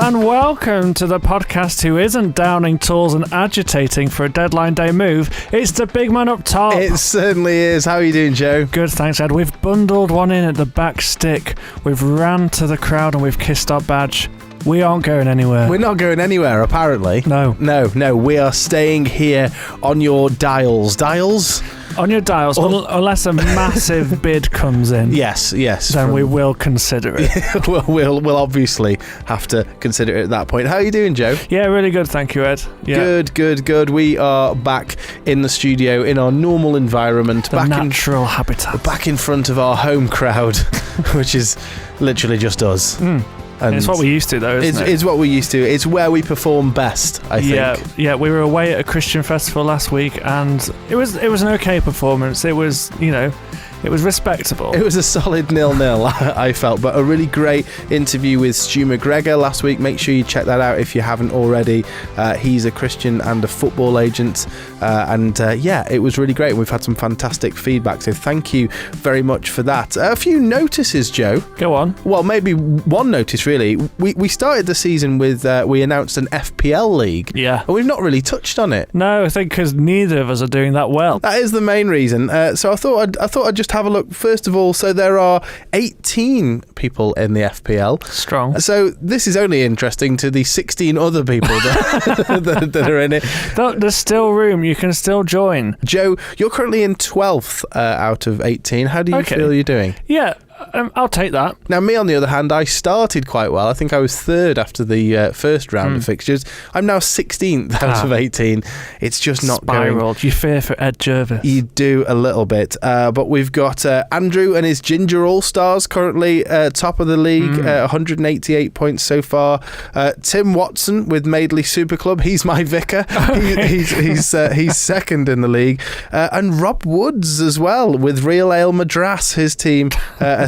and welcome to the podcast who isn't downing tools and agitating for a deadline day move. It's the big man up top. It certainly is. How are you doing, Joe? Good, thanks, Ed. We've bundled one in at the back stick. We've ran to the crowd and we've kissed our badge. We aren't going anywhere. We're not going anywhere, apparently. No. We are staying here on your dials. Dials? On your dials, unless a massive bid comes in. Yes. Then we will consider it. we'll obviously have to consider it at that point. How are you doing, Joe? Yeah, really good, thank you, Ed. Yeah. Good. We are back in the studio in our normal environment. The natural habitat. Back in front of our home crowd, which is literally just us. And it's what we used to, though, isn't it? It's what we used to. It's where we perform best, I think. Yeah. We were away at a Christian festival last week, and it was an okay performance. It was, it was respectable. It was a solid 0-0, I felt, but a really great interview with Stu McGregor last week. Make sure you check that out if you haven't already. He's a Christian and a football agent, it was really great. We've had some fantastic feedback, so thank you very much for that. A few notices, Joe. Go on. Well, maybe one notice, really. We started the season with, we announced an FPL league. Yeah. And we've not really touched on it. No, I think because neither of us are doing that well. That is the main reason. So I thought I'd just have a look. First of all, so there are 18 people in the FPL. Strong. So this is only interesting to the 16 other people that are in it. There's still room. You can still join. Joe, you're currently in 12th out of 18. How do you feel you're doing? Yeah. I'll take that. Now, me, on the other hand, I started quite well. I think I was third after the first round of fixtures. I'm now 16th out of 18. It's just not spiraled. going. You fear for Ed Jervis. You do a little bit. But we've got Andrew and his Ginger All-Stars currently top of the league, 188 points so far. Tim Watson with Madeley Super Club. He's my vicar. He's second in the league. And Rob Woods as well with Real Ale Madras, his team.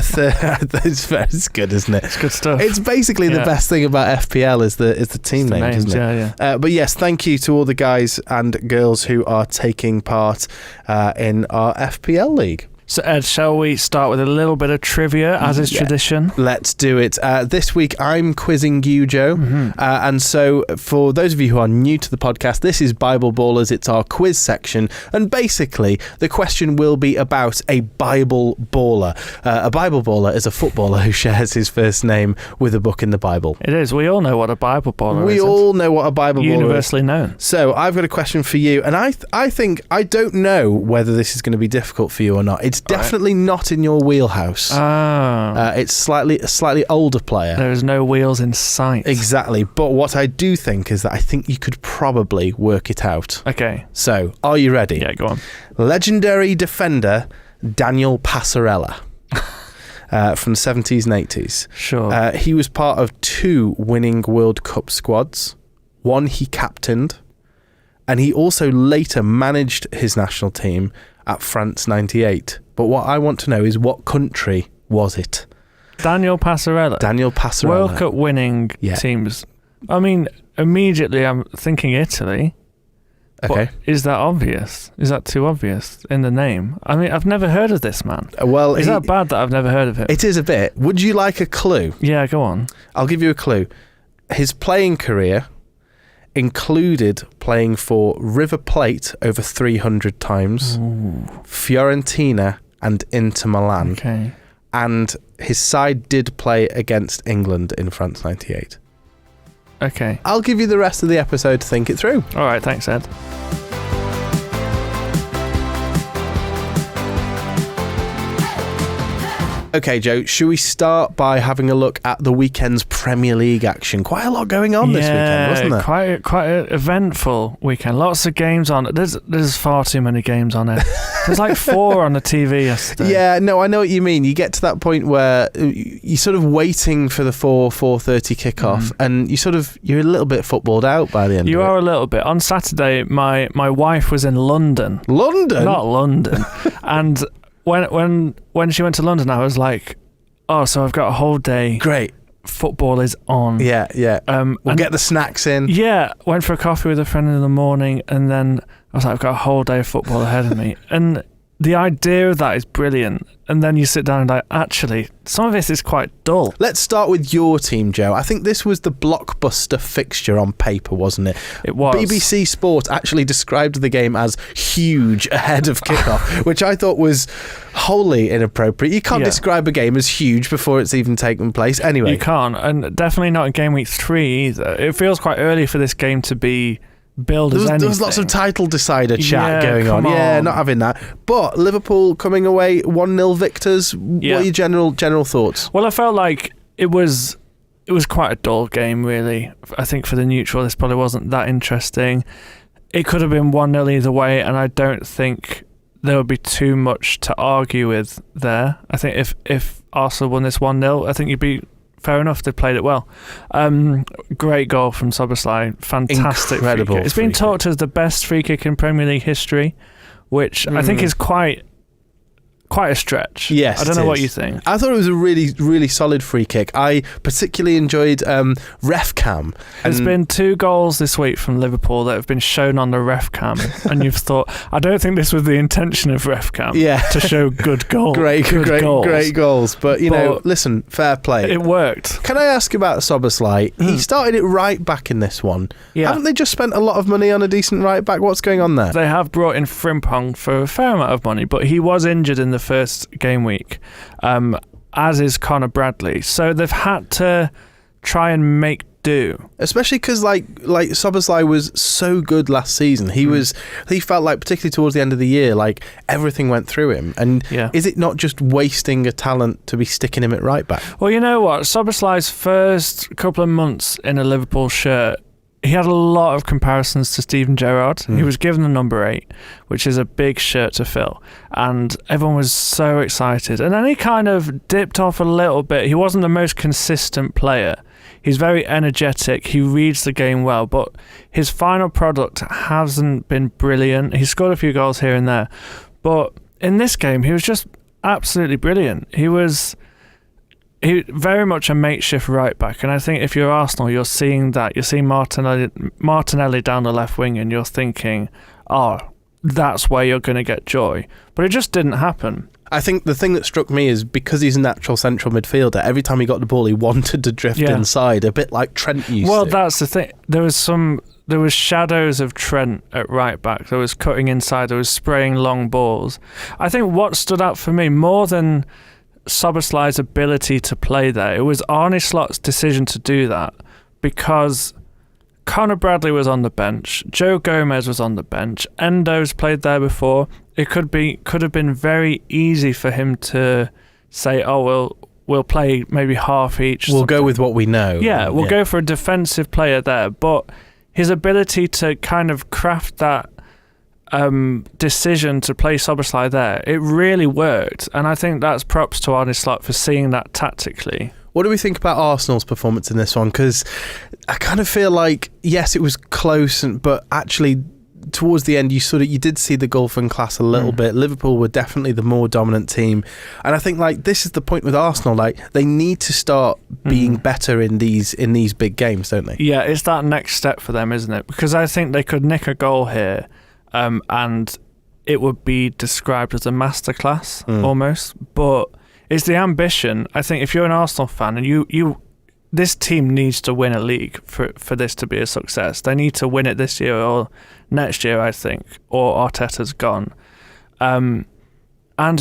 It's good, isn't it? It's good stuff. It's basically the best thing about FPL is the team names, isn't it? Yeah. But yes, thank you to all the guys and girls who are taking part in our FPL league. So, Ed, shall we start with a little bit of trivia, as is tradition? Let's do it. This week, I'm quizzing you, Joe. And so, for those of you who are new to the podcast, this is Bible Ballers. It's our quiz section. And basically, the question will be about a Bible baller. A Bible baller is a footballer who shares his first name with a book in the Bible. It is. We all know what a Bible baller is. We all know what a Bible baller is. Universally known. So, I've got a question for you. And I think, I don't know whether this is going to be difficult for you or not. It's definitely not in your wheelhouse. It's a slightly older player. There is no wheels in sight. Exactly. But what I do think is that I think you could probably work it out. Okay. So, are you ready? Yeah, go on. Legendary defender Daniel Passarella from the 70s and 80s. Sure. He was part of 2 winning World Cup squads. 1 he captained. And he also later managed his national team at France 98. But what I want to know is, what country was it? Daniel Passarella. World Cup winning teams. I mean, immediately I'm thinking Italy. Okay. But is that obvious? Is that too obvious in the name? I mean, I've never heard of this man. Well, is that bad that I've never heard of him? It is a bit. Would you like a clue? Yeah, go on. I'll give you a clue. His playing career included playing for River Plate over 300 times, Fiorentina and Inter Milan. Okay. And his side did play against England in France 98. Okay. I'll give you the rest of the episode to think it through. All right, thanks, Ed. Okay, Joe, should we start by having a look at the weekend's Premier League action? Quite a lot going on this weekend, wasn't there? Quite an eventful weekend. Lots of games on. There's far too many games on it. There's like 4 on the TV yesterday. Yeah, no, I know what you mean. You get to that point where you're sort of waiting for the 4:30 kickoff, and you're a little bit footballed out by the end. You are a little bit. On Saturday, my wife was in London. London? Not London. And when she went to London, I was like, oh, so I've got a whole day. Great. Football is on. Yeah. We'll get the snacks in. Yeah. Went for a coffee with a friend in the morning, and then I was like, I've got a whole day of football ahead of me. And the idea of that is brilliant. And then you sit down and actually, some of this is quite dull. Let's start with your team, Joe. I think this was the blockbuster fixture on paper, wasn't it? It was. BBC Sport actually described the game as huge ahead of kickoff, which I thought was wholly inappropriate. You can't describe a game as huge before it's even taken place. Anyway. You can't, and definitely not in game week 3 either. It feels quite early for this game to be billed as anything. There was lots of title decider chat going on. Yeah, not having that. But Liverpool coming away 1-0 victors. What are your general thoughts? Well, I felt like it was quite a dull game, really. I think for the neutral, this probably wasn't that interesting. It could have been 1-0 either way, and I don't think there would be too much to argue with there. I think if Arsenal won this 1-0, I think you'd be fair enough, they played it well. Great goal from Szoboszlai. Fantastic Incredible free kick. It's been talked as the best free kick in Premier League history, which I think is quite a stretch. Yes, I don't know what you think. I thought it was a really, really solid free kick. I particularly enjoyed ref cam. There's been 2 goals this week from Liverpool that have been shown on the ref cam, and you've thought, I don't think this was the intention of ref cam to show good goals. Great goals. But, you know, listen, fair play. It worked. Can I ask about Szoboszlai? He started it right back in this one. Yeah. Haven't they just spent a lot of money on a decent right back? What's going on there? They have brought in Frimpong for a fair amount of money, but he was injured in the first game week, as is Connor Bradley. So they've had to try and make do. Especially because like Szoboszlai was so good last season. He felt like, particularly towards the end of the year, like everything went through him. And is it not just wasting a talent to be sticking him at right back? Well, you know what? Szoboszlai's first couple of months in a Liverpool shirt, he had a lot of comparisons to Steven Gerrard. He was given the number 8, which is a big shirt to fill, and everyone was so excited. And then he kind of dipped off a little bit. He wasn't the most consistent player. He's very energetic. He reads the game well, but his final product hasn't been brilliant. He scored a few goals here and there, but in this game, he was just absolutely brilliant. He very much a makeshift right back, and I think if you're Arsenal, you're seeing that. You're seeing Martinelli down the left wing, and you're thinking, that's where you're going to get joy. But it just didn't happen. I think the thing that struck me is because he's a natural central midfielder, every time he got the ball, he wanted to drift inside, a bit like Trent used to. Well, that's the thing. There was shadows of Trent at right back. There was cutting inside. There was spraying long balls. I think what stood out for me more than Szoboszlai's ability to play there, it was Arne Slot's decision to do that, because Connor Bradley was on the bench, Joe Gomez was on the bench, Endo's played there before. It could have been very easy for him to say, we'll play maybe half each. We'll go with what we know. Yeah, we'll go for a defensive player there, but his ability to kind of craft that decision to play Szoboszlai there, it really worked, and I think that's props to Arne Slot for seeing that tactically. What do we think about Arsenal's performance in this one? Because I kind of feel like, yes, it was close, but actually towards the end you did see the gulf in class a little bit. Liverpool were definitely the more dominant team, and I think like this is the point with Arsenal, like they need to start being better in these big games, don't they? Yeah, it's that next step for them, isn't it? Because I think they could nick a goal here, and it would be described as a masterclass almost. But it's the ambition. I think if you're an Arsenal fan and this team needs to win a league for this to be a success. They need to win it this year or next year, I think, or Arteta's gone. And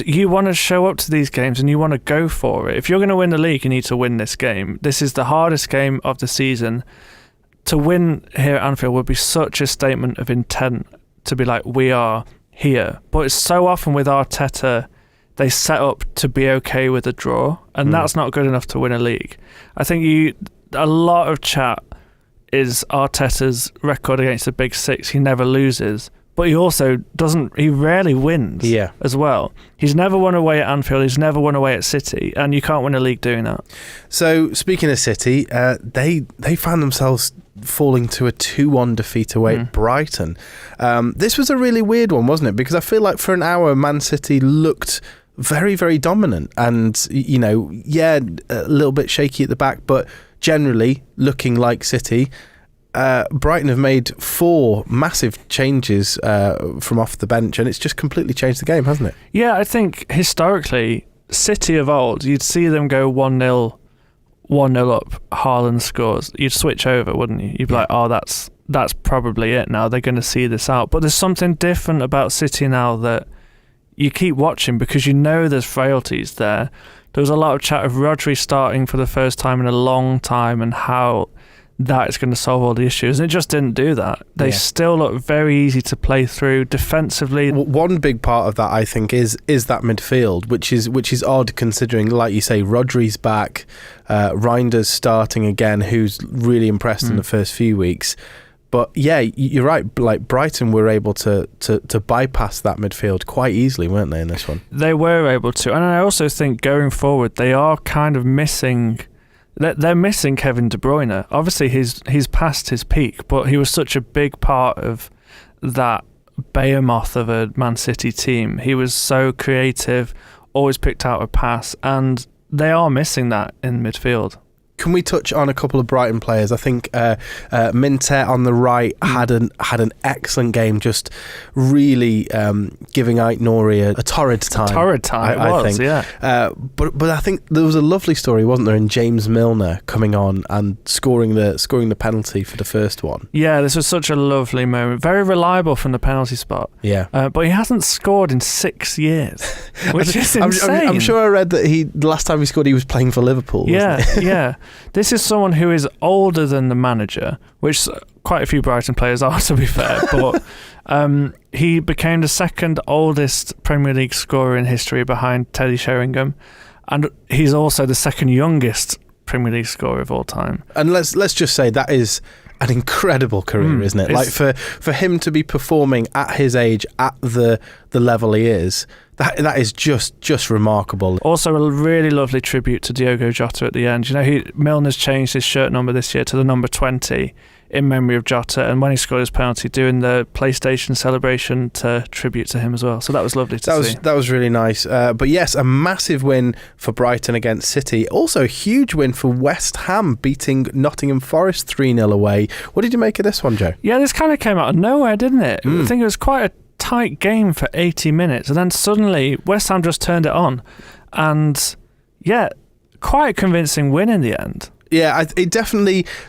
you want to show up to these games and you want to go for it. If you're going to win the league, you need to win this game. This is the hardest game of the season. To win here at Anfield would be such a statement of intent, to be like, we are here. But it's so often with Arteta, they set up to be okay with a draw, and that's not good enough to win a league. I think a lot of chat is Arteta's record against the Big Six. He never loses, but he rarely wins as well. He's never won away at Anfield, he's never won away at City, and you can't win a league doing that. So, speaking of City, they found themselves falling to a 2-1 defeat away at Brighton. This was a really weird one, wasn't it? Because I feel like for an hour, Man City looked very, very dominant, and a little bit shaky at the back, but generally looking like City. Brighton have made 4 massive changes from off the bench, and it's just completely changed the game, hasn't it? Yeah, I think historically, City of old, you'd see them go 1-0 up, Haaland scores. You'd switch over, wouldn't you? You'd be like, oh, that's probably it now. They're going to see this out. But there's something different about City now that you keep watching because you know there's frailties there. There was a lot of chat of Rodri starting for the first time in a long time and how that is going to solve all the issues. And it just didn't do that. They still look very easy to play through defensively. One big part of that, I think, is that midfield, which is odd considering, like you say, Rodri's back, Reinder's starting again, who's really impressed in the first few weeks. But yeah, you're right. Like Brighton were able to bypass that midfield quite easily, weren't they, in this one? They were able to. And I also think going forward, they are kind of missing... They're missing Kevin De Bruyne. Obviously, he's past his peak, but he was such a big part of that behemoth of a Man City team. He was so creative, always picked out a pass, and they are missing that in midfield. Can we touch on a couple of Brighton players? I think Minter on the right had an excellent game, just really giving Aït-Nouri a torrid time. I think. Yeah. But I think there was a lovely story, wasn't there, in James Milner coming on and scoring the penalty for the first one. Yeah, this was such a lovely moment. Very reliable from the penalty spot. Yeah. But he hasn't scored in 6 years, which is insane. I'm sure I read that the last time he scored, he was playing for Liverpool. Yeah. This is someone who is older than the manager, which quite a few Brighton players are, to be fair, but he became the second oldest Premier League scorer in history behind Teddy Sheringham, and he's also the second youngest Premier League scorer of all time. And let's just say that is an incredible career, isn't it? Like for him to be performing at his age at the level he is, that is just remarkable. Also, a really lovely tribute to Diogo Jota at the end. You know, Milner's changed his shirt number this year to the number 20 in memory of Jota, and when he scored his penalty, doing the PlayStation celebration to tribute to him as well. So that was lovely to see. That was really nice. But yes, a massive win for Brighton against City. Also a huge win for West Ham, beating Nottingham Forest 3-0 away. What did you make of this one, Joe? Yeah, this kind of came out of nowhere, didn't it? I think it was quite a tight game for 80 minutes, and then suddenly West Ham just turned it on, and yeah, quite a convincing win in the end. Yeah, the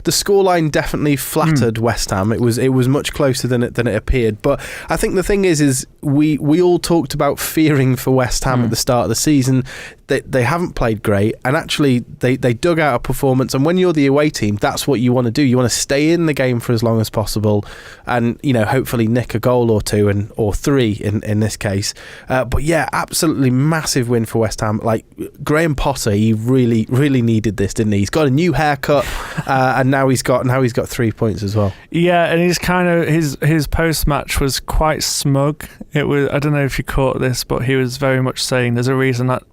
scoreline definitely flattered West Ham. It was much closer than it appeared. But I think the thing is we all talked about fearing for West Ham at the start of the season. They haven't played great, and actually they dug out a performance. And when you're the away team, that's what you want to do. You want to stay in the game for as long as possible, and hopefully nick a goal or two or three in this case. But yeah, absolutely massive win for West Ham. Like Graham Potter, he really needed this, didn't he? He's got a new haircut, and now he's got 3 points as well. Yeah, and he's kind of his post match was quite smug. It was, I don't know if you caught this, but he was very much saying there's a reason that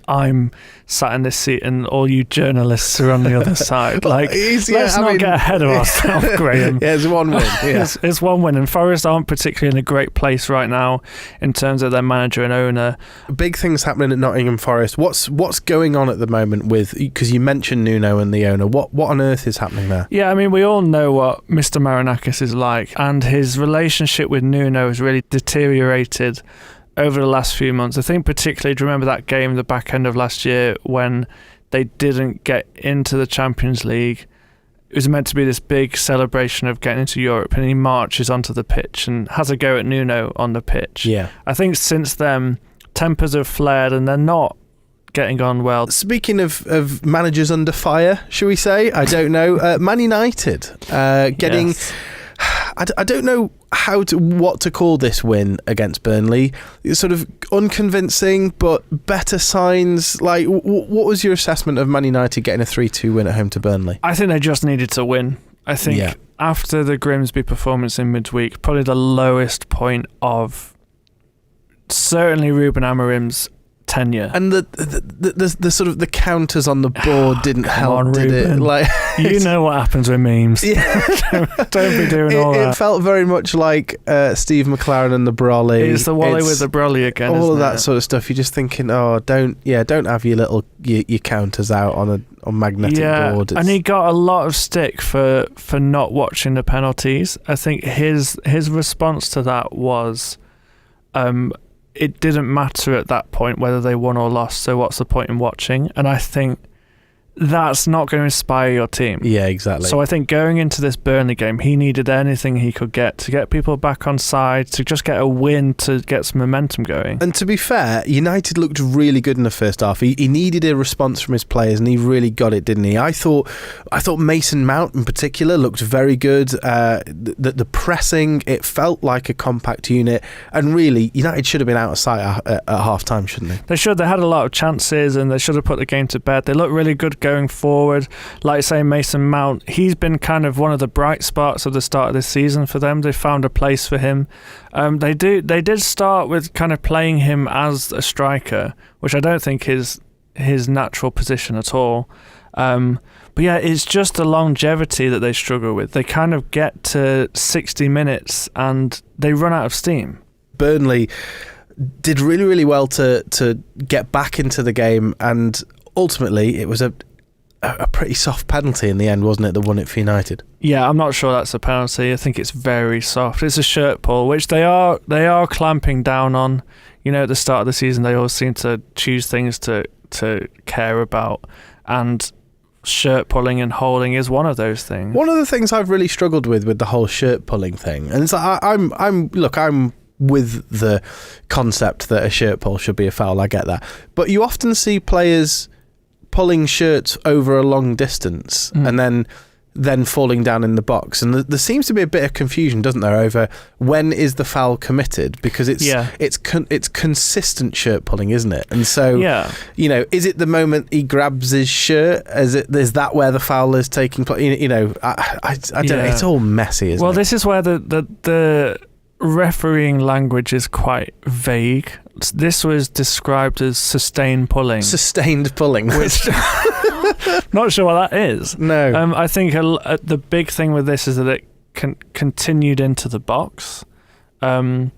I'm sat in this seat and all you journalists are on the other side. Like, let's not get ahead of ourselves, Graham. Yeah, it's one win. Yeah. It's one win, and Forest aren't particularly in a great place right now in terms of their manager and owner. Big things happening at Nottingham Forest. What's going on at the moment because you mentioned Nuno and the owner. What on earth is happening there? Yeah, I mean, we all know what Mr. Marinakis is like, and his relationship with Nuno has really deteriorated over the last few months. I think particularly, do you remember that game the back end of last year when they didn't get into the Champions League? It was meant to be this big celebration of getting into Europe, and he marches onto the pitch and has a go at Nuno on the pitch. Yeah. I think since then, tempers have flared and they're not getting on well. Speaking of managers under fire, shall we say? I don't know. Man United getting... Yes. I don't know what to call this win against Burnley. It's sort of unconvincing, but better signs. Like, what was your assessment of Man United getting a 3-2 win at home to Burnley? I think they just needed to win. I think after the Grimsby performance in midweek, probably the lowest point of certainly Ruben Amorim's tenure. And the sort of the counters on the board didn't help, did it? Like, you know what happens with memes. Yeah. Don't be doing all that. It felt very much like Steve McLaren and the Brolly. It's the Wally with the Brolly again. All of that it? sort of stuff. You're just thinking, don't have your your counters out on magnetic board. And he got a lot of stick for not watching the penalties. I think his response to that was, it didn't matter at that point whether they won or lost, so what's the point in watching? And I think that's not going to inspire your team. Yeah, exactly. So I think going into this Burnley game, he needed anything he could get to get people back on side, to just get a win, to get some momentum going. And to be fair, United looked really good in the first half. He needed a response from his players, and he really got it, didn't he? I thought Mason Mount in particular looked very good. The pressing, it felt like a compact unit, and really, United should have been out of sight at half time, shouldn't they? They should. They had a lot of chances, and they should have put the game to bed. They looked really good going forward. Like I say, Mason Mount, he's been kind of one of the bright spots of the start of this season for them. They found a place for him. They did start with kind of playing him as a striker, which I don't think is his natural position at all. But yeah, it's just the longevity that they struggle with. They kind of get to 60 minutes and they run out of steam. Burnley did really, really well to get back into the game, and ultimately it was a pretty soft penalty in the end, wasn't it, that won it for United? Yeah, I'm not sure that's a penalty. I think it's very soft. It's a shirt pull, which they are clamping down on. You know, at the start of the season, they always seem to choose things to care about, and shirt pulling and holding is one of those things. One of the things I've really struggled with the whole shirt pulling thing, and it's like I'm with the concept that a shirt pull should be a foul. I get that, but you often see players pulling shirts over a long distance and then falling down in the box, and there seems to be a bit of confusion, doesn't there, over when is the foul committed, because it's consistent shirt pulling, isn't it? And so you know, is it the moment he grabs his shirt? Is that where the foul is taking place? You know, I don't know. It's all messy, isn't it? Well, this is where the refereeing language is quite vague. This was described as sustained pulling. Sustained pulling. Which not sure what that is. No. I think the big thing with this is that it continued into the box. And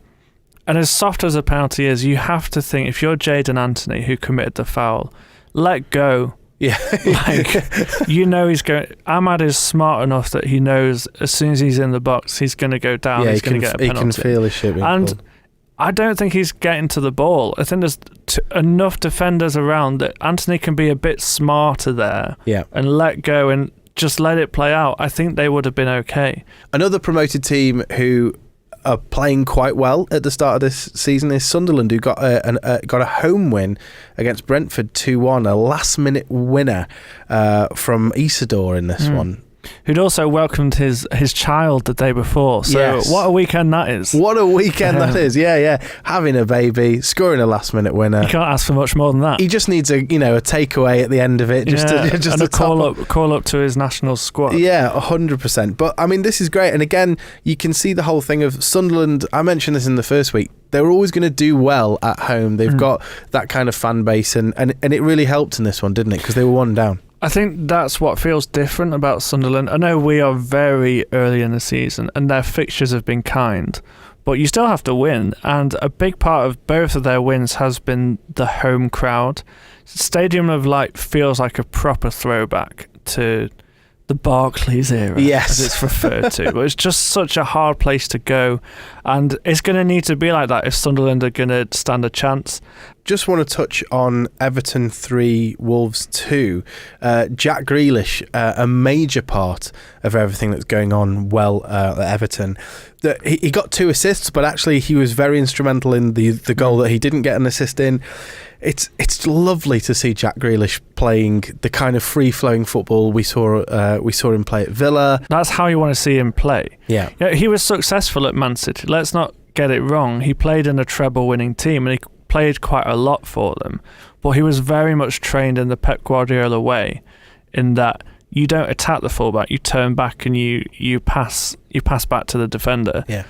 as soft as a penalty is, you have to think, if you're Jadon Anthony, who committed the foul, let go. Yeah. Like, you know, he's going. Ahmad is smart enough that he knows as soon as he's in the box, he's going to go down. Yeah, he's going to get a penalty. He can feel his shit being pulled. I don't think he's getting to the ball. I think there's enough defenders around that Anthony can be a bit smarter there and let go and just let it play out. I think they would have been okay. Another promoted team who are playing quite well at the start of this season is Sunderland, who got a home win against Brentford 2-1, a last-minute winner from Isadore in this one. Who'd also welcomed his child the day before. So what a weekend that is. What a weekend that is. Yeah. Having a baby, scoring a last-minute winner. You can't ask for much more than that. He just needs a takeaway at the end of it. Just a call up to his national squad. Yeah, 100%. But, I mean, this is great. And again, you can see the whole thing of Sunderland. I mentioned this in the first week. They were always going to do well at home. They've got that kind of fan base. And it really helped in this one, didn't it? Because they were 1 down. I think that's what feels different about Sunderland. I know we are very early in the season and their fixtures have been kind, but you still have to win. And a big part of both of their wins has been the home crowd. Stadium of Light feels like a proper throwback to the Barclays era, as it's referred to. But it's just such a hard place to go, and it's going to need to be like that if Sunderland are going to stand a chance. Just want to touch on Everton 3, Wolves 2. Jack Grealish, a major part of everything that's going on well at Everton. He got 2 assists, but actually he was very instrumental in the goal that he didn't get an assist in. It's lovely to see Jack Grealish playing the kind of free-flowing football we saw him play at Villa. That's how you want to see him play. Yeah, he was successful at Man City. Let's not get it wrong. He played in a treble-winning team, and he played quite a lot for them. But he was very much trained in the Pep Guardiola way, in that you don't attack the fullback, you turn back and you pass back to the defender. Yeah.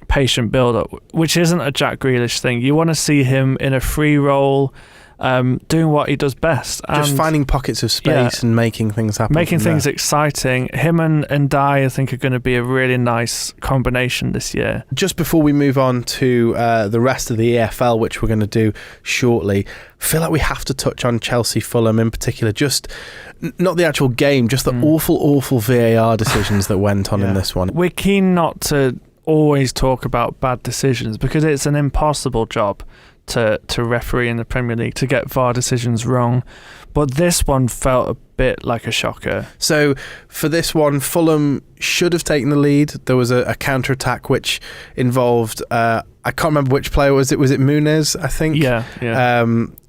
patient build-up, which isn't a Jack Grealish thing. You want to see him in a free role, doing what he does best. Just finding pockets of space and making things happen. Making things exciting. Him and Ndiaye, I think, are going to be a really nice combination this year. Just before we move on to the rest of the EFL, which we're going to do shortly, I feel like we have to touch on Chelsea-Fulham in particular. Just not the actual game, just the awful VAR decisions that went on in this one. We're keen not to always talk about bad decisions because it's an impossible job to referee in the Premier League to get VAR decisions wrong, but this one felt a bit like a shocker. So for this one, Fulham should have taken the lead. There was a counter-attack which involved I can't remember which player was it Muniz, I think,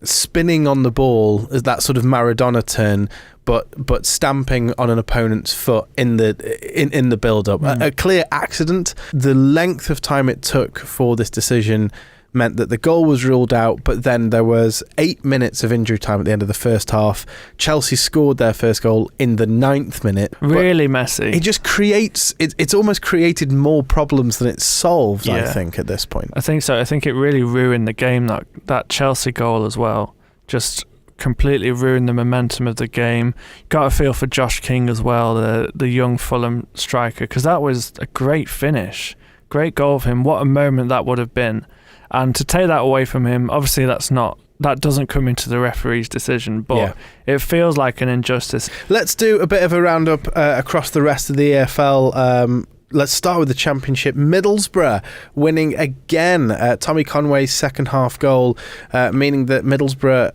spinning on the ball as that sort of Maradona turn, but stamping on an opponent's foot in the build-up. A clear accident. The length of time it took for this decision meant that the goal was ruled out, but then there was 8 minutes of injury time at the end of the first half. Chelsea scored their first goal in the 9th minute. Really messy. It just creates... It's almost created more problems than it solves, I think, at this point. I think so. I think it really ruined the game, that Chelsea goal as well. Just completely ruined the momentum of the game. Got a feel for Josh King as well, the young Fulham striker, because that was a great finish. Great goal for him. What a moment that would have been. And to take that away from him, obviously that doesn't come into the referee's decision, but it feels like an injustice. Let's do a bit of a roundup across the rest of the EFL. Let's start with the Championship. Middlesbrough winning again. Tommy Conway's second half goal, meaning that Middlesbrough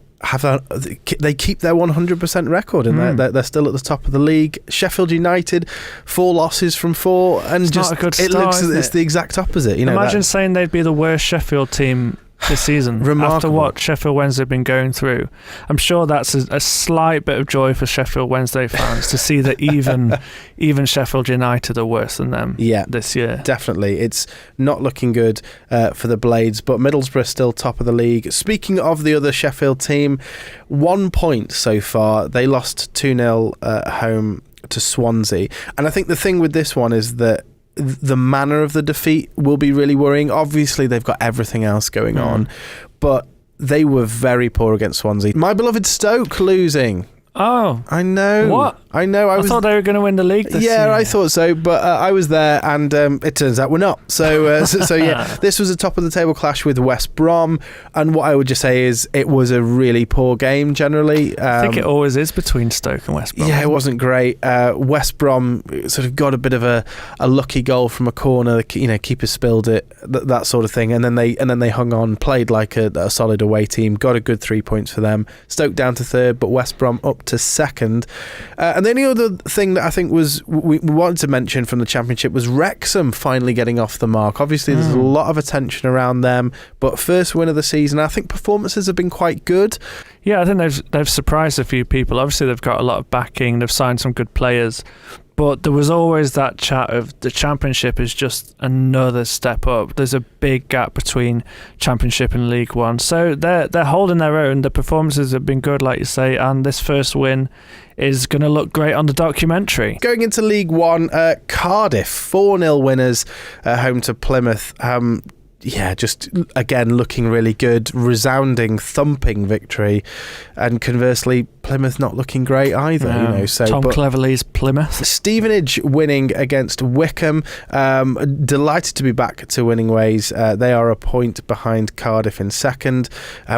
they keep their 100% record, and they're still at the top of the league. Sheffield United, 4 losses from 4, and it's just not a good start, it looks it's the exact opposite. Imagine saying they'd be the worst Sheffield team this season after what Sheffield Wednesday have been going through. I'm sure that's a slight bit of joy for Sheffield Wednesday fans to see that even Sheffield United are worse than them this year. Definitely. It's not looking good for the Blades, but Middlesbrough still top of the league. Speaking of the other Sheffield team, 1 point so far. They lost 2-0 at home to Swansea. And I think the thing with this one is that the manner of the defeat will be really worrying. Obviously, they've got everything else going on, but they were very poor against Swansea. My beloved Stoke losing. Oh. I know. What? I know. I thought they were going to win the league this year. Yeah, I thought so, but I was there, and it turns out we're not. So yeah, this was a top-of-the-table clash with West Brom, and what I would just say is it was a really poor game, generally. I think it always is between Stoke and West Brom. Yeah, it wasn't great. West Brom sort of got a bit of a lucky goal from a corner, keeper spilled it, that sort of thing, and then they hung on, played like a solid away team, got a good 3 points for them. Stoke down to 3rd, but West Brom up to 2nd. And the only other thing that I think we wanted to mention from the Championship was Wrexham finally getting off the mark. Obviously, there's a lot of attention around them, but first win of the season. I think performances have been quite good. Yeah, I think they've surprised a few people. Obviously, they've got a lot of backing. They've signed some good players. But there was always that chat of the Championship is just another step up. There's a big gap between Championship and League One. So they're holding their own. The performances have been good, like you say, and this first win is going to look great on the documentary. Going into League One, Cardiff, 4-0 winners, home to Plymouth. Just again looking really good, resounding, thumping victory, and conversely Plymouth not looking great either. Tom Cleverley's Plymouth. Stevenage winning against Wycombe. Delighted to be back to winning ways. They are a point behind Cardiff in 2nd.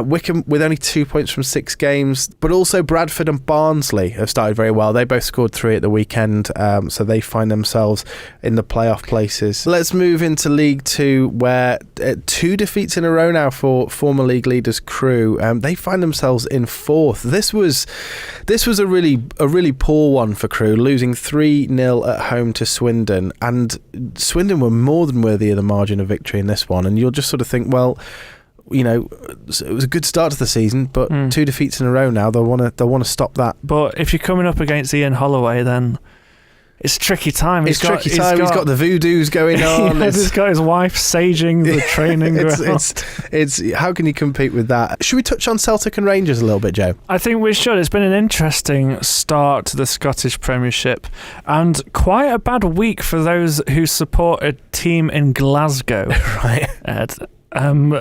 Wycombe with only 2 points from 6 games, but also Bradford and Barnsley have started very well. They both scored 3 at the weekend, so they find themselves in the playoff places. Let's move into League 2, where 2 defeats in a row now for former league leaders Crewe. They find themselves in 4th. This was a really poor one for Crewe, losing 3-0 at home to Swindon, and Swindon were more than worthy of the margin of victory in this one. And you'll just sort of think, well, it was a good start to the season, but 2 defeats in a row now. They'll want to stop that. But if you're coming up against Ian Holloway, then It's a tricky time. He's got the voodoos going on. He's got his wife saging the training ground. It's how can you compete with that? Should we touch on Celtic and Rangers a little bit, Joe? I think we should. It's been an interesting start to the Scottish Premiership and quite a bad week for those who support a team in Glasgow. Right. Ed.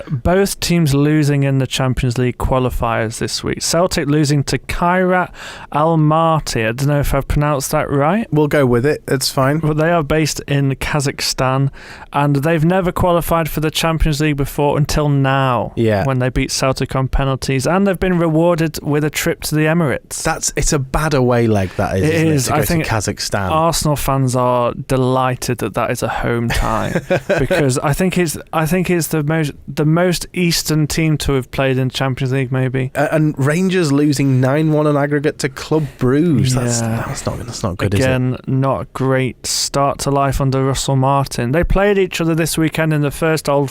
Both teams losing in the Champions League qualifiers this week. Celtic losing to Kairat Almaty. I don't know if I've pronounced that right. We'll go with it. It's fine. But they are based in Kazakhstan, and they've never qualified for the Champions League before until now. Yeah. When they beat Celtic on penalties, and they've been rewarded with a trip to the Emirates. It's a bad away leg, that is. It is. I think to Kazakhstan. Arsenal fans are delighted that is a home tie because I think it's the most Eastern team to have played in Champions League, maybe. And Rangers losing 9-1 on aggregate to Club Brugge. Yeah. That's not good, Again, is it? not a great start to life under Russell Martin. They played each other this weekend in the first Old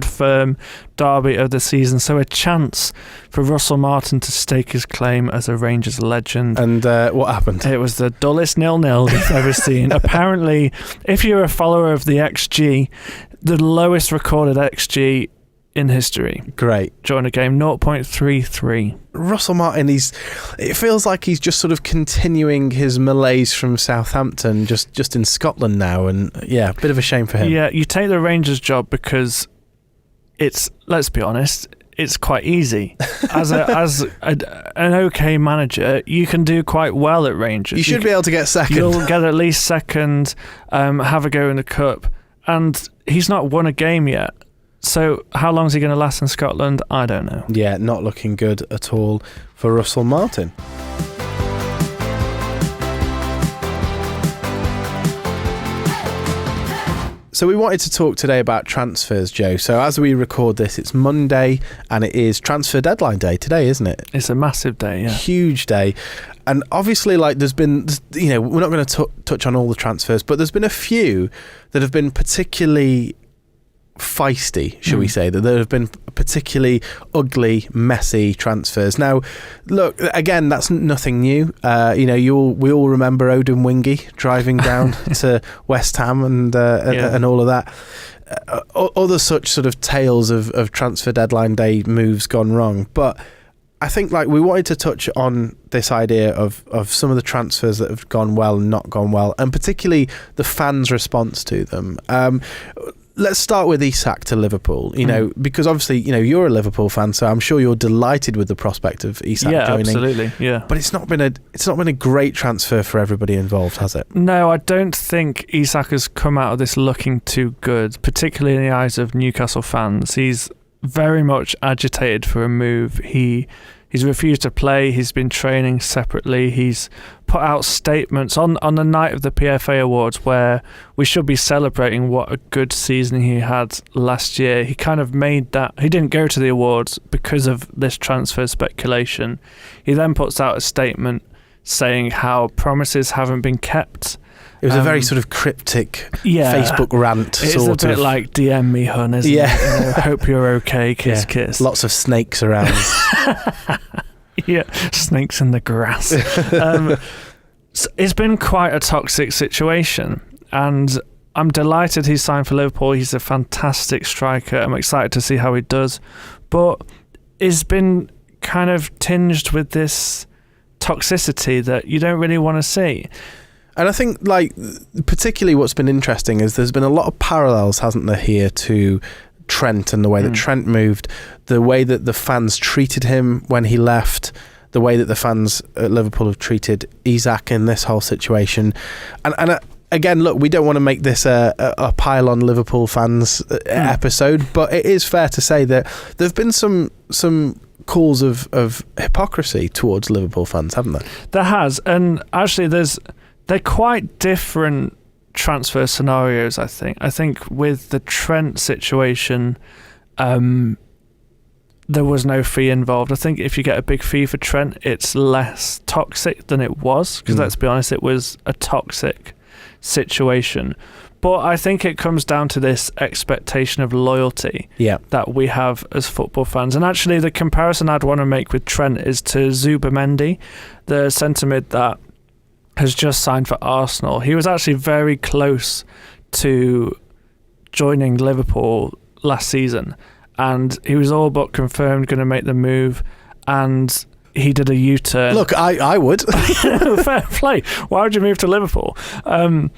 Firm derby of the season, so a chance for Russell Martin to stake his claim as a Rangers legend. And what happened? It was the dullest 0-0 you've ever seen. Apparently, if you're a follower of the XG, the lowest recorded XG in history. Great. During a game, 0.33. Russell Martin, it feels like he's just sort of continuing his malaise from Southampton, just in Scotland now, and yeah, a bit of a shame for him. Yeah, you take the Rangers job because let's be honest, it's quite easy. As an okay manager, you can do quite well at Rangers. You should be able to get second. You'll get at least second, have a go in the cup, and he's not won a game yet. So how long is he going to last in Scotland? I don't know. Yeah, not looking good at all for Russell Martin. So we wanted to talk today about transfers, Joe. So as we record this, it's Monday and it is transfer deadline day today, isn't it? It's a massive day, yeah. Huge day. And obviously, there's been, we're not going to touch on all the transfers, but there's been a few that have been particularly feisty, shall we say, that there have been particularly ugly, messy transfers. Now, look, again, that's nothing new. We all remember Odin Wingy driving down to West Ham and all of that. Other such sort of tales of transfer deadline day moves gone wrong. But I think we wanted to touch on this idea of some of the transfers that have gone well and not gone well, and particularly the fans' response to them. Let's start with Isak to Liverpool, because obviously, you're a Liverpool fan, so I'm sure you're delighted with the prospect of Isak joining. Yeah, absolutely, yeah. But it's not been a great transfer for everybody involved, has it? No, I don't think Isak has come out of this looking too good, particularly in the eyes of Newcastle fans. He's very much agitated for a move. He's refused to play. He's been training separately. He's put out statements on the night of the PFA Awards where we should be celebrating what a good season he had last year. He kind of made that. He didn't go to the awards because of this transfer speculation. He then puts out a statement saying how promises haven't been kept. It was a very sort of cryptic Facebook rant. It's a bit like DM me, hun, isn't it? Hope you're okay, kiss. Lots of snakes around. Yeah, snakes in the grass. It's been quite a toxic situation, and I'm delighted he's signed for Liverpool. He's a fantastic striker. I'm excited to see how he does, but it's been kind of tinged with this toxicity that you don't really want to see. And I think, particularly what's been interesting is there's been a lot of parallels, hasn't there, here to Trent and the way that Trent moved, the way that the fans treated him when he left, the way that the fans at Liverpool have treated Isak in this whole situation. And again, look, we don't want to make this a pile on Liverpool fans episode, but it is fair to say that there have been some calls of hypocrisy towards Liverpool fans, haven't there? There has, and actually they're quite different transfer scenarios, I think. I think with the Trent situation, there was no fee involved. I think if you get a big fee for Trent, it's less toxic than it was, because let's be honest, it was a toxic situation. But I think it comes down to this expectation of loyalty that we have as football fans. And actually, the comparison I'd want to make with Trent is to Zubamendi, the centre mid that has just signed for Arsenal. He was actually very close to joining Liverpool last season, and he was all but confirmed going to make the move, and he did a U-turn. Look, I would. Fair play. Why would you move to Liverpool? And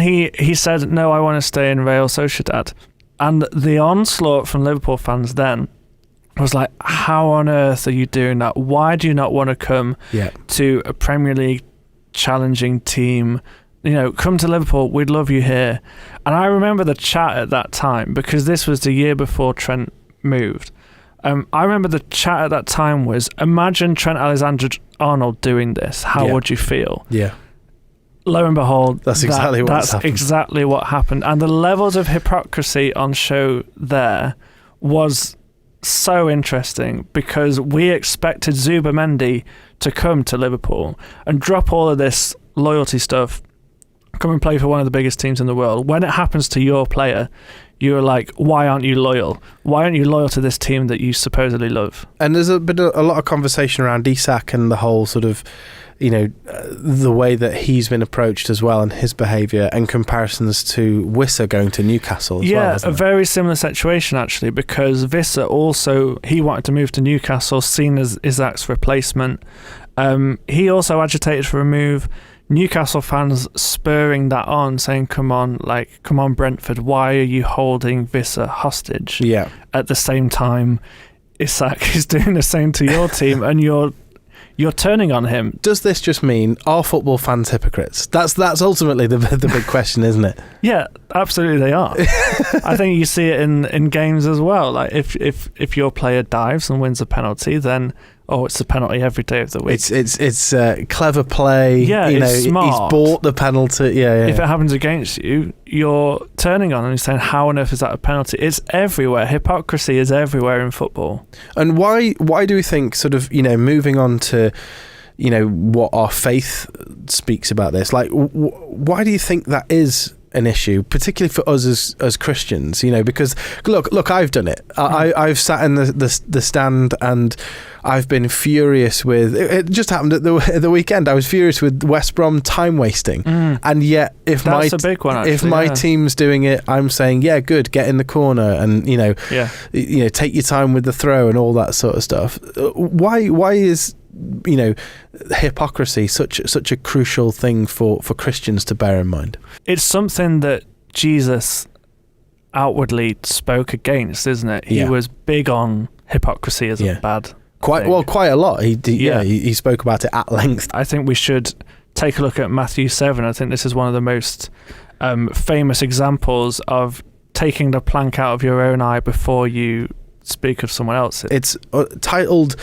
he said, no, I want to stay in Real Sociedad. And the onslaught from Liverpool fans then was like, how on earth are you doing that? Why do you not want to come to a Premier League challenging team? Come to Liverpool, we'd love you here. And I remember the chat at that time, because this was the year before Trent moved. I remember the chat at that time was, imagine Trent Alexander-Arnold doing this. How would you feel? Yeah. Lo and behold, that's exactly what happened. And the levels of hypocrisy on show there was so interesting, because we expected Zubimendi to come to Liverpool and drop all of this loyalty stuff, come and play for one of the biggest teams in the world. When it happens to your player, you're like, why aren't you loyal? Why aren't you loyal to this team that you supposedly love? And there's been a lot of conversation around Isak and the whole sort of, the way that he's been approached as well, and his behaviour, and comparisons to Wissa going to Newcastle as well. Yeah, a very similar situation actually, because Wissa also, he wanted to move to Newcastle, seen as Isak's replacement. He also agitated for a move. Newcastle fans spurring that on, saying, come on Brentford, why are you holding Wissa hostage? Yeah. At the same time, Isak is doing the same to your team, and you're turning on him. Does this just mean, are football fans hypocrites? That's ultimately the big question, isn't it? Yeah, absolutely they are. I think you see it in games as well. Like if your player dives and wins a penalty, then it's a penalty every day of the week. It's clever play. Yeah, it's smart. He's bought the penalty. Yeah. If it happens against you, you're turning on and you're saying, how on earth is that a penalty? It's everywhere. Hypocrisy is everywhere in football. And why do we think, sort of, moving on to, what our faith speaks about this, like, why do you think that is an issue, particularly for us as Christians? Because look, I've done it. I've sat in the stand, and I've been furious with it. Just happened at the weekend. I was furious with West Brom time wasting, and yet if that's a big one, actually, if my team's doing it, I'm saying, yeah, good, get in the corner, and take your time with the throw and all that sort of stuff. Why is hypocrisy such a crucial thing for Christians to bear in mind? It's something that Jesus outwardly spoke against, isn't it? He was big on hypocrisy as a bad thing. Quite a lot. He spoke about it at length. I think we should take a look at Matthew 7. I think this is one of the most famous examples of taking the plank out of your own eye before you speak of someone else. It's titled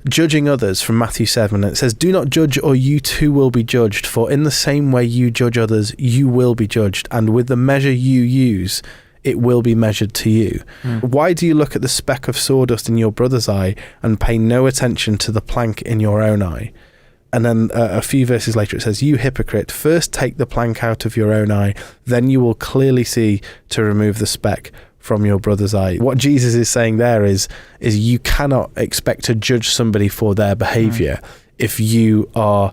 Judging Others, from Matthew 7. It says, do not judge, or you too will be judged, for in the same way you judge others, you will be judged, and with the measure you use, it will be measured to you. Why do you look at the speck of sawdust in your brother's eye and pay no attention to the plank in your own eye? And then a few verses later it says, you hypocrite, first take the plank out of your own eye, then you will clearly see to remove the speck from your brother's eye. What Jesus is saying there is you cannot expect to judge somebody for their behaviour if you are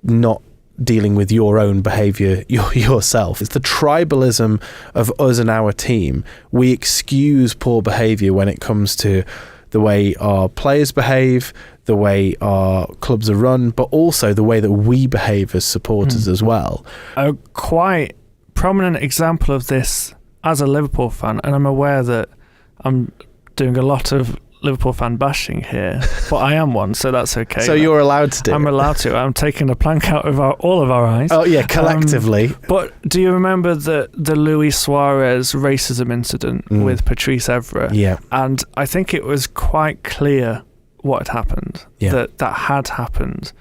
not dealing with your own behaviour yourself. It's the tribalism of us and our team. We excuse poor behaviour when it comes to the way our players behave, the way our clubs are run, but also the way that we behave as supporters as well. A quite prominent example of this as a Liverpool fan, and I'm aware that I'm doing a lot of Liverpool fan bashing here, but I am one, so that's okay. So you're allowed to do I'm allowed to. I'm taking the plank out of all of our eyes. Oh yeah, collectively. But do you remember the Luis Suarez racism incident with Patrice Evra? Yeah. And I think it was quite clear what had happened, that had happened.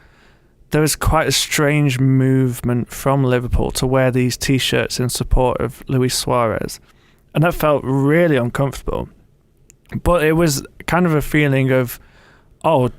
There was quite a strange movement from Liverpool to wear these T-shirts in support of Luis Suarez, and that felt really uncomfortable. But it was kind of a feeling of,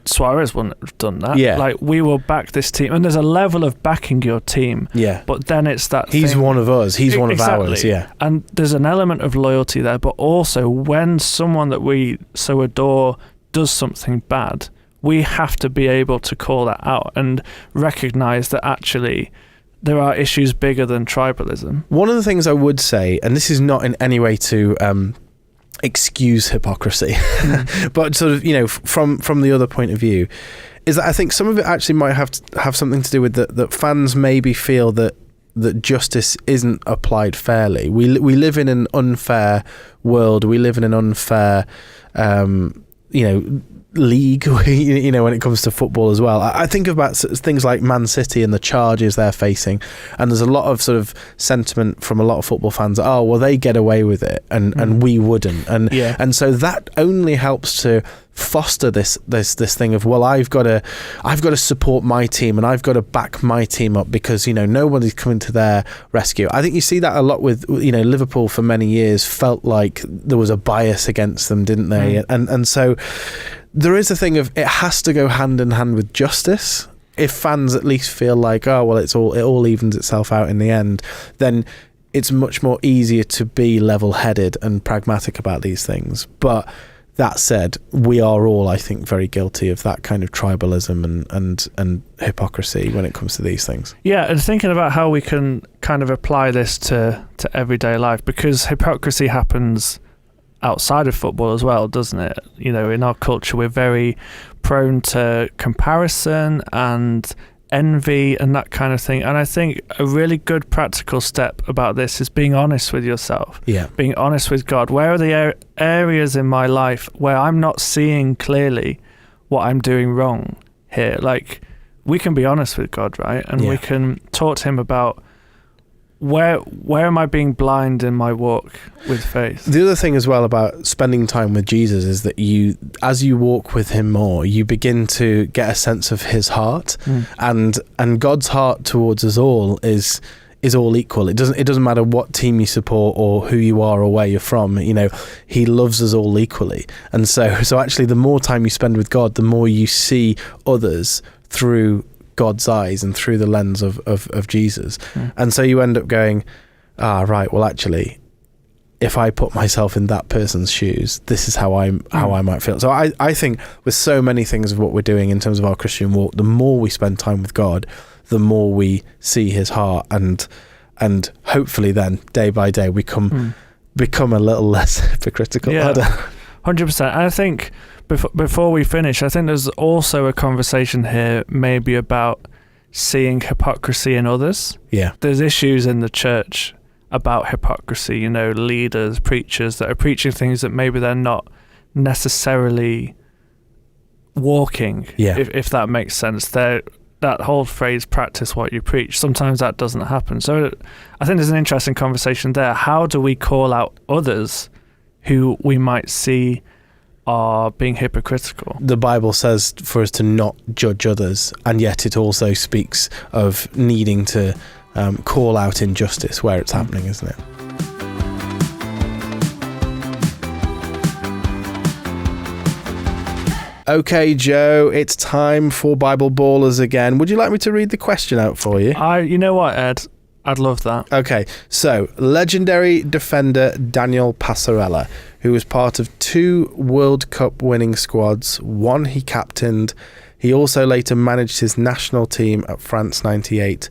Suarez wouldn't have done that. Yeah. Like, we will back this team. And there's a level of backing your team. Yeah. But then it's that He's thing. one of us. He's one of ours, yeah. And there's an element of loyalty there, but also when someone that we so adore does something bad, we have to be able to call that out and recognise that actually there are issues bigger than tribalism. One of the things I would say, and this is not in any way to excuse hypocrisy, but sort of, from the other point of view, is that I think some of it actually might have something to do with that fans maybe feel that justice isn't applied fairly. We live in an unfair world. We live in an unfair, league, when it comes to football as well. I think about things like Man City and the charges they're facing, and there's a lot of sort of sentiment from a lot of football fans. Oh, well, they get away with it, and we wouldn't, and so that only helps to foster this thing of, well, I've got to support my team and I've got to back my team up because nobody's coming to their rescue. I think you see that a lot with Liverpool for many years felt like there was a bias against them, didn't they? And so there is a thing of it has to go hand in hand with justice. If fans at least feel like, oh well, it all evens itself out in the end, then it's much more easier to be level-headed and pragmatic about these things. But that said, we are all, I think, very guilty of that kind of tribalism and hypocrisy when it comes to these things. Yeah, and thinking about how we can kind of apply this to everyday life, because hypocrisy happens outside of football as well, doesn't it? In our culture, we're very prone to comparison and envy and that kind of thing. And I think a really good practical step about this is being honest with yourself. Yeah. Being honest with God. Where are the areas in my life where I'm not seeing clearly what I'm doing wrong here? Like, we can be honest with God, right? And we can talk to him about where am I being blind in my walk with faith? The other thing as well about spending time with Jesus is that as you walk with him more, you begin to get a sense of his heart, and God's heart towards us all is all equal. It doesn't matter what team you support or who you are or where you're from. He loves us all equally, and so actually, the more time you spend with God, the more you see others through God's eyes and through the lens of Jesus. And so you end up going, right, well, actually, if I put myself in that person's shoes, this is how I might feel. So I think with so many things of what we're doing in terms of our Christian walk, the more we spend time with God, the more we see his heart, and hopefully then day by day we become a little less hypocritical. Yeah, 100%. And I think before we finish, I think there's also a conversation here maybe about seeing hypocrisy in others. Yeah. There's issues in the church about hypocrisy, leaders, preachers that are preaching things that maybe they're not necessarily walking, if that makes sense. That whole phrase, practice what you preach, sometimes that doesn't happen. So I think there's an interesting conversation there. How do we call out others who we might see are being hypocritical? The Bible says for us to not judge others, and yet it also speaks of needing to call out injustice where it's happening, isn't it? Okay, Joe, it's time for Bible Ballers again. Would you like me to read the question out for you? You know what, Ed? I'd love that. Okay, so legendary defender Daniel Passarella, who was part of 2 World Cup winning squads, one he captained. He also later managed his national team at France 98.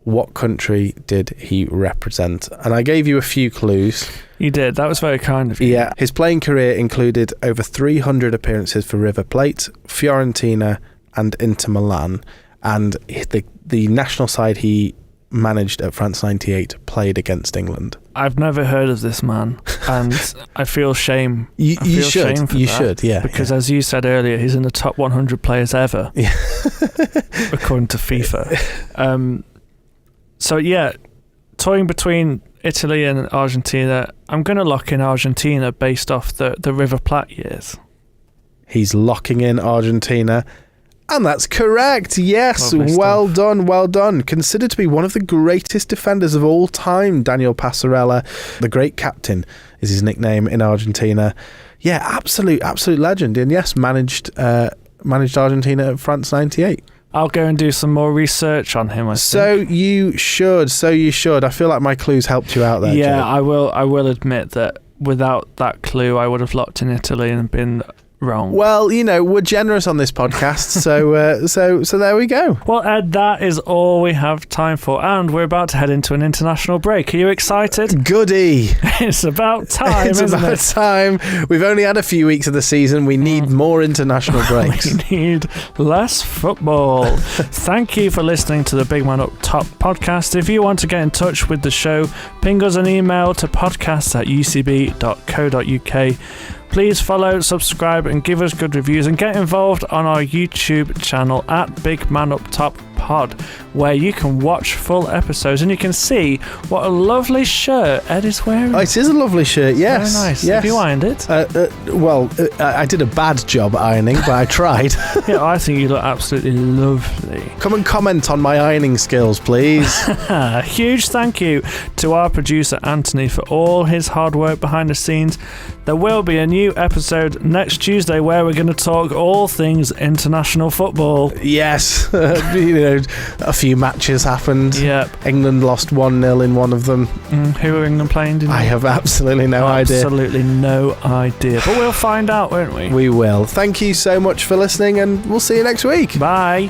What country did he represent? And I gave you a few clues. You did. That was very kind of you. Yeah. His playing career included over 300 appearances for River Plate, Fiorentina and Inter Milan. And the national side he managed at France 98 played against England. I've never heard of this man, and I feel shame. You should. You should, yeah. Because as you said earlier, he's in the top 100 players ever, according to FIFA. So yeah, toying between Italy and Argentina, I'm going to lock in Argentina based off the River Plate years. He's locking in Argentina. And that's correct. Yes. Well done. Considered to be one of the greatest defenders of all time, Daniel Passarella. The great captain is his nickname in Argentina. Yeah, absolute legend. And yes, managed Argentina at France 98. I'll go and do some more research on him, I think. So you should. I feel like my clues helped you out there, Yeah, Joe. I will admit that without that clue, I would have locked in Italy and been wrong. Well, we're generous on this podcast, so there we go. Well, Ed, that is all we have time for, and we're about to head into an international break. Are you excited? Goody. It's about time, It's isn't about it? time. We've only had a few weeks of the season. We need more international breaks. We need less football. Thank you for listening to the Big Man Up Top podcast. If you want to get in touch with the show, ping us an email to podcast@ucb.co.uk. Please follow, subscribe, and give us good reviews, and get involved on our YouTube channel at Big Man Up Top Pod, where you can watch full episodes and you can see what a lovely shirt Ed is wearing. Oh, it is a lovely shirt, yes. Very nice. Yes. Have you ironed it? I did a bad job ironing, but I tried. Yeah, I think you look absolutely lovely. Come and comment on my ironing skills, please. Huge thank you to our producer Anthony for all his hard work behind the scenes. There will be a new episode next Tuesday where we're going to talk all things international football. Yes. A few matches happened. Yep. England lost 1-0 in one of them. Who are England playing? I have absolutely no idea. Absolutely no idea. But we'll find out, won't we? We will. Thank you so much for listening, and we'll see you next week. Bye.